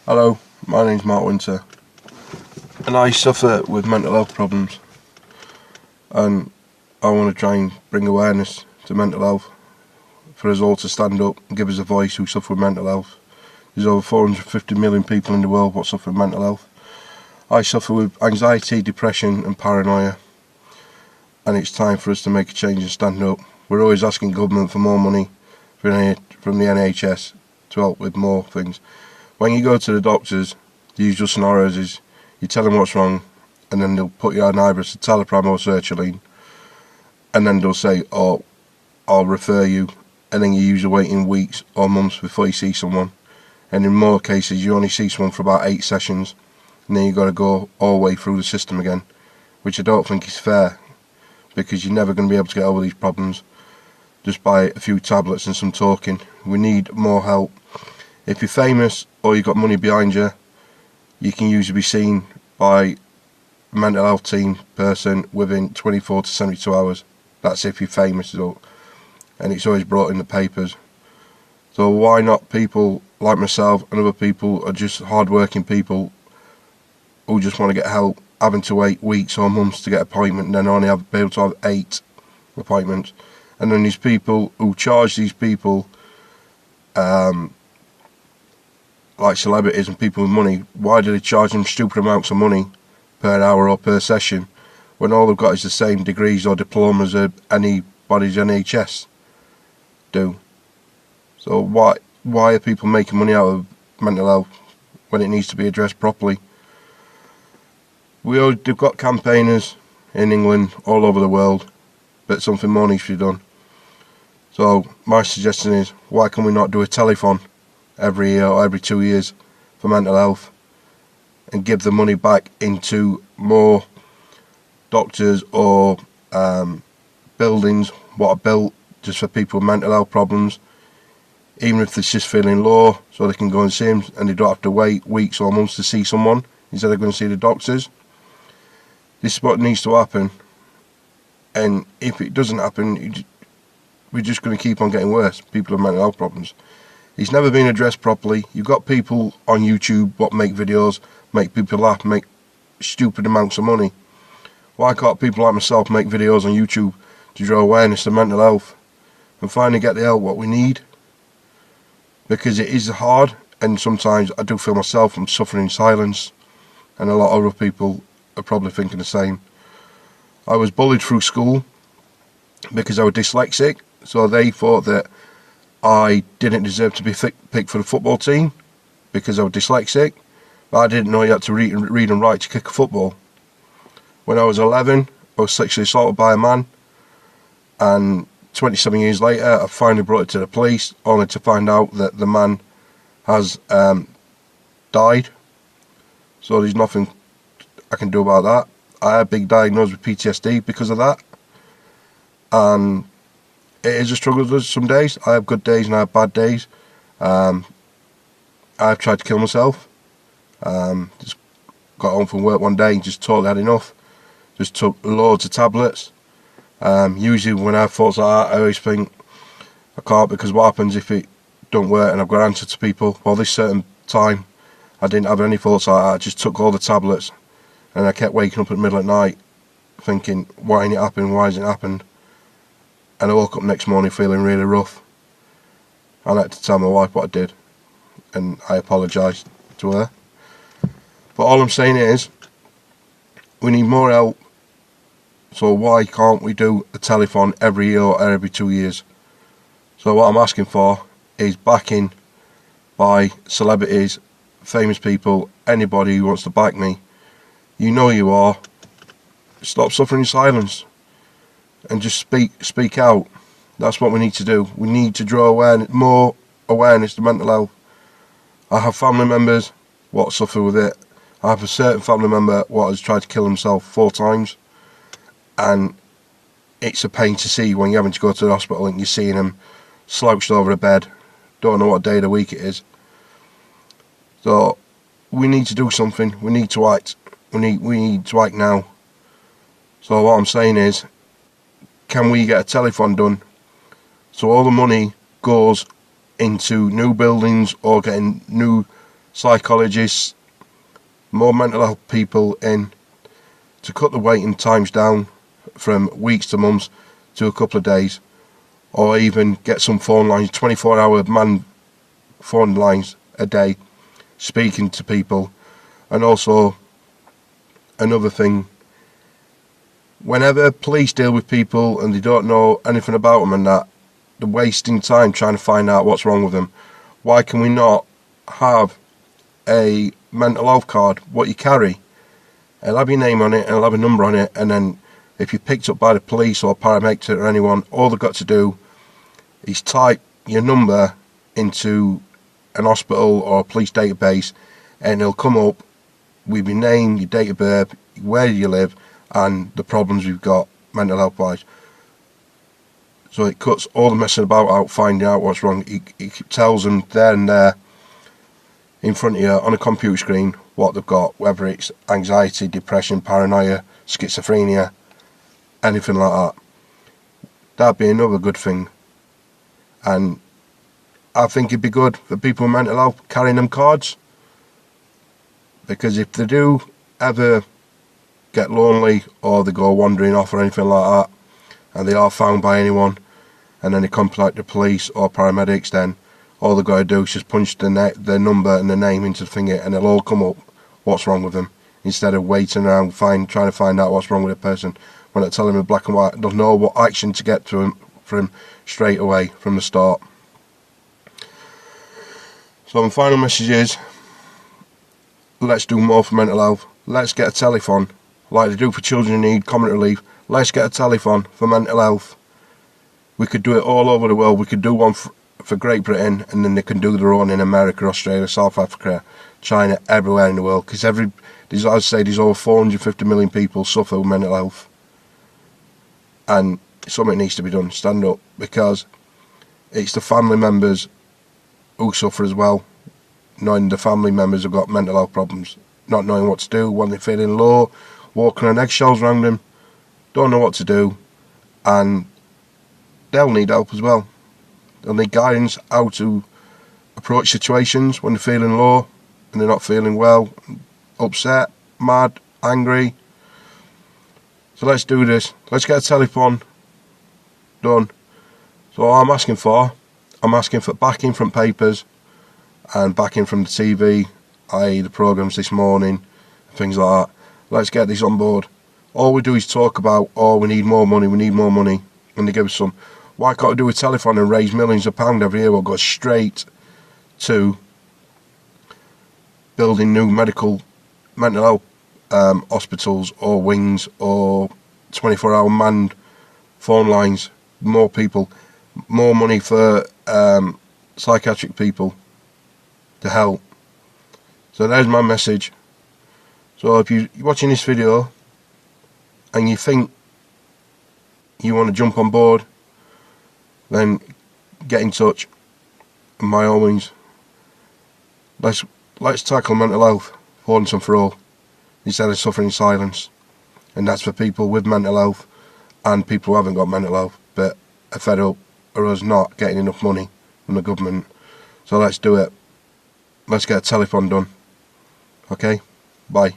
Hello, my name's Mark Winter, and I suffer with mental health problems, and I want to try and bring awareness to mental health for us all to stand up and give us a voice who suffer with mental health. There's over 450 million people in the world what suffer with mental health. I suffer with anxiety, depression and paranoia, and it's time for us to make a change and stand up. We're always asking government for more money from the NHS to help with more things. When you go to the doctors, the usual scenarios is you tell them what's wrong, and then they'll put you on either Telephon or sertraline, and then they'll say, "Oh, I'll refer you," and then you're usually waiting weeks or months before you see someone. And in more cases, you only see someone for about 8 sessions, and then you've got to go all the way through the system again, which I don't think is fair, because you're never going to be able to get over these problems just by a few tablets and some talking. We need more help. If you're famous or you've got money behind you, you can usually be seen by a mental health team person within 24 to 72 hours. That's if you're famous, though, and it's always brought in the papers. So why not people like myself and other people are just hard-working people who just want to get help, having to wait weeks or months to get an appointment, and then only be able to have 8 appointments. And then these people who charge these people, like celebrities and people with money, why do they charge them stupid amounts of money per hour or per session when all they've got is the same degrees or diplomas as anybody's NHS do? So why are people making money out of mental health when it needs to be addressed properly? They've got campaigners in England, all over the world, but something more needs to be done. So my suggestion is, why can we not do a telethon every year or every 2 years for mental health, and give the money back into more doctors or buildings what are built just for people with mental health problems, even if they're just feeling low, so they can go and see them and they don't have to wait weeks or months to see someone instead of going to see the doctors. This is what needs to happen, and if it doesn't happen, we're just going to keep on getting worse. People with mental health problems. It's never been addressed properly. You've got people on YouTube what make videos, make people laugh, make stupid amounts of money. Why can't people like myself make videos on YouTube to draw awareness to mental health and finally get the help what we need? Because it is hard, and sometimes I do feel myself I'm suffering in silence, and a lot of other people are probably thinking the same. I was bullied through school because I was dyslexic, so they thought that I didn't deserve to be picked for the football team because I was dyslexic, but I didn't know you had to read and write to kick a football. When I was 11, I was sexually assaulted by a man, and 27 years later I finally brought it to the police, only to find out that the man has died. So there's nothing I can do about that. I had big diagnosed with PTSD because of that, and it is a struggle some days. I have good days and I have bad days. I've tried to kill myself. Just got home from work one day and just totally had enough. Just took loads of tablets. Usually when I have thoughts like that, I always think I can't, because what happens if it don't work and I've got to answer to people? Well, this certain time I didn't have any thoughts like that. I just took all the tablets, and I kept waking up in the middle of the night thinking, why ain't it happened? Why hasn't it happened? And I woke up next morning feeling really rough. I had to tell my wife what I did, and I apologised to her. But all I'm saying is, we need more help. So why can't we do a telethon every year or every 2 years? So what I'm asking for is backing by celebrities, famous people, anybody who wants to back me. You know you are. Stop suffering in silence and just speak out. That's what we need to do. We need to draw more awareness to mental health. I have family members what suffer with it. I have a certain family member what has tried to kill himself 4 times, and it's a pain to see when you're having to go to the hospital and you're seeing him slouched over a bed, don't know what day of the week it is. So we need to do something. We need to act. We need to act now. So what I'm saying is, can we get a telethon done so all the money goes into new buildings or getting new psychologists, more mental health people in, to cut the waiting times down from weeks to months to a couple of days, or even get some phone lines, 24-hour man phone lines a day, speaking to people. And also, another thing, whenever police deal with people and they don't know anything about them and that, they're wasting time trying to find out what's wrong with them. Why can we not have a mental health card, what you carry? It'll have your name on it and it'll have a number on it, and then if you're picked up by the police or paramedics or anyone, all they've got to do is type your number into an hospital or a police database, and it'll come up with your name, your date of birth, where you live, and the problems you've got mental health wise. So it cuts all the messing about out, finding out what's wrong. It tells them there and there in front of you on a computer screen what they've got, whether it's anxiety, depression, paranoia, schizophrenia, anything like that. That'd be another good thing. And I think it'd be good for people with mental health carrying them cards, because if they do ever get lonely or they go wandering off or anything like that, and they are found by anyone, and then they contact the police or paramedics, then all they've got to do is just punch their number and their name into the thing, and it'll all come up what's wrong with them, instead of waiting around trying to find out what's wrong with a person. When I tell them in black and white, they'll know what action to get to them from straight away from the start. So my final message is, let's do more for mental health. Let's get a telephone like they do for children in need, common relief. Let's get a telephone for mental health. We could do it all over the world. We could do one for Great Britain, and then they can do their own in America, Australia, South Africa, China, everywhere in the world. Because as I say, there's over 450 million people suffer with mental health, and something needs to be done. Stand up, because it's the family members who suffer as well. Knowing the family members have got mental health problems, not knowing what to do when they're feeling low, walking on eggshells around them, don't know what to do, and they'll need help as well. They'll need guidance how to approach situations when they're feeling low and they're not feeling well, upset, mad, angry. So let's do this. Let's get a telephone done. So all I'm asking for backing from papers and backing from the TV, i.e. the programmes this morning, things like that. Let's get this on board. All we do is talk about, oh, we need more money, and they give us some. Why can't we do a telephone and raise millions of pounds every year? We'll go straight to building new mental health hospitals or wings or 24-hour manned phone lines, more people, more money for psychiatric people to help. So there's my message. So if you're watching this video and you think you want to jump on board, then get in touch, and by all means, let's tackle mental health once and for all, instead of suffering in silence. And that's for people with mental health and people who haven't got mental health but are fed up or us not getting enough money from the government. So let's do it. Let's get a telephone done. Okay? Bye.